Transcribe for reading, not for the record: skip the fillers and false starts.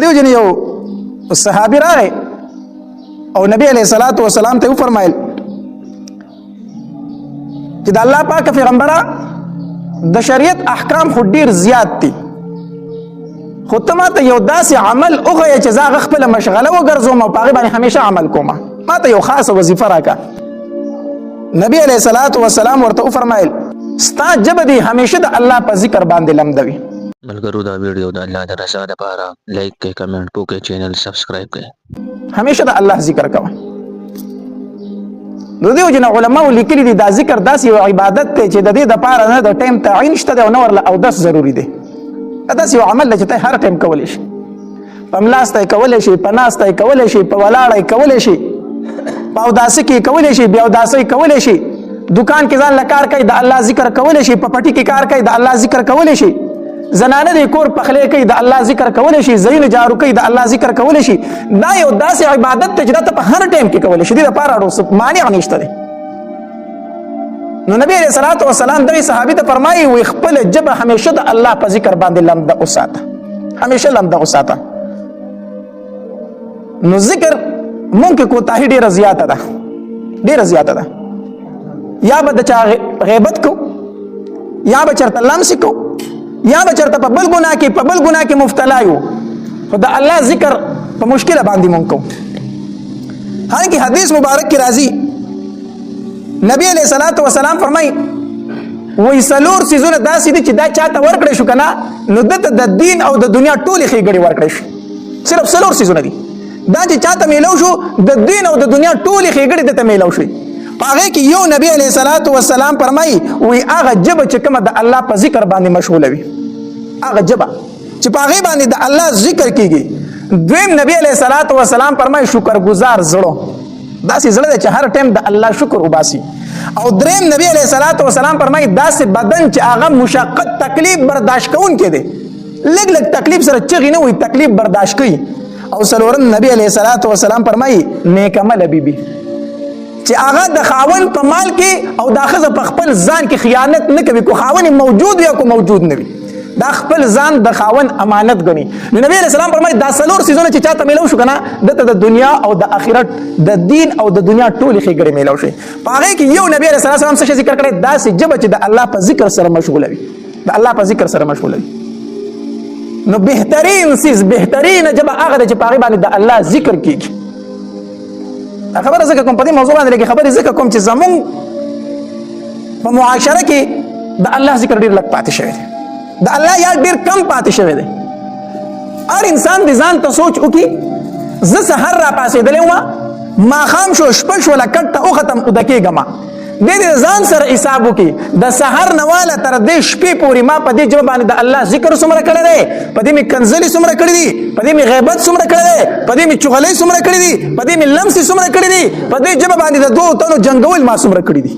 دیو جن یو صحابي راغی او نبی علیہ الصلوۃ والسلام ته فرمایل چې د الله پاک پیغمبره د شریعت احکام خو ډیر زیات دي، خو ته ماته یو داسې عمل وښیه چې زه هغه خپله مشغله وګرځوم او په هغې باندې همیشه عمل کوم، ماته یو خاصه وظیفه راکړه. نبی علیہ الصلوۃ والسلام ورته وفرمایل ستا ژبه دې همیشه د الله په ذکر باندې لمده وي. ملګرو دا ویډیو د الله د رضا لپاره لایک کړئ، کمنټ وکړئ، چینل سبسکرایب کړئ. همیشه د الله ذکر کوه. نو دیو جن علماء لیکلي دي دا ذکر داسې یو عبادت دی چې د دې دپاره نه د ټایم تعین شته دی او نه ورله اودس ضروري دی. دا داسې یو عمل دی چې ته هر ټایم کولی شي، په ملاسته یې کولی شي، په ناسته یې کولی شي، په ولاړه یې کولی شي، په اوداسه کې یې کولی شي، بې اوداسه یې کولی شي، دکان کې ځان له کار کوي د الله ذکر کولی شي، په پټي کې کار کوي د الله ذکر کولی شي، زنانه د کور پخلی کوي د الله ذکر کولی شي، ځایونه جارو کوي د الله ذکر کولی شي. دا یو داسې عبادت دی چې دا ته په هر ټایم کې کولی شي، دې دپاره مانع نشته دی. نو نبی علیہ الصلوۃ والسلام دغه صحابي ته فرمایي وي خپل ژبه همیشه د الله په ذکر باندې لمده وساته، همیشه لمده وساته. نو ذکر مونږ کې کوتاهي ډېره زیاته ده، ډېره زیاته ده. یا به د چا غیبت کو، یا به چېرته لمس کو، یا به چېرته په بل ګناه کې مبتلا یو، خو د الله ذکر په مشکله باندې مونږ کوو. حالانکه حدیث مبارک کې راځي نبی علیہ الصلوۃ والسلام فرمایي وایي څلور څیزونه داسې دي چې دا چاته ورکړی شو که نه نو دته د دین او د دنیا ټولې ښېګړې ورکړی شي. صرف څلور څیزونه دي دا چې چاته میلو شو د دین او د دنیا ټولې ښېګړې دته میلو شوي. په هغې کې یو نبی علیہ الصلوۃ والسلام فرمایي وایي هغه ژبه چې کومه د الله په ذکر باندې مشغوله وي، هغه ژبه چې په هغې باندې د الله ذکر کېږي. دویم نبی علیہ الصلوۃ والسلام فرمایي شکرګزار زړه، داسې زړه دی چې هر ټایم د الله شکر وباسي. او دریم نبی علیہ الصلوۃ والسلام فرمایي داسې بدن چې هغه مشقت تکلیف برداشت کوونکی دی، لږ لږ تکلیف سره چغې نه وي، تکلیف برداشت کوي. او څلورم نبی علیہ الصلوۃ والسلام فرمایي نیک عمله بیبي چې هغه د خاوند په مال کې او دا ښځه په خپل ځان کې خیانت نه کوي، کو خاوند موجود وي او کو موجود نه وي، دا خپل ځان د خاوند امانت ګڼي. نو نبی علیہ السلام فرمایي دا څلور څیزونه چې چاته میلو شو که نه دته د دنیا او د آخرت د دین او د دنیا ټولې ښېګړې میلو شي. په هغې کې یو نبی علیہ السلام څه شی ذکر کړی داسې ژبه چې د الله په ذکر سره مشغوله وي، د الله په ذکر سره مشغوله وي. نو بهترین څیز بهترینه ژبه هغه ده چې په هغې باندې د الله ذکر کېږي. دا خبره ځکه کوم په دې موضوع باندې لږې خبرې ځکه کوم چې زمونږ په معاشره کې د الله ذکر ډېر لږ پاتې شوی دی، د الله یاد ډېر کم پاتې شوی دی. هر انسان دې ځان ته سوچ وکړي زه سحر را پاڅېدلی وم، ماښام شو، شپه شوله، کټ ته وختم اوده کېږم. دې دې ځان سره حساب وکړي د سحر نه واله تر دې شپې پورې ما په دې ژبه باندې د الله ذکر څومره کړی دی، په دې مې کنځلې څومره کړي دي، په دې مې غیبت څومره کړی دی، په دې مې چغلۍ څومره کړي دي، په دې مې لمسې څومره کړي دي، په دې ژبه باندې د دوو تنو جنګول ما څومره کړي دي.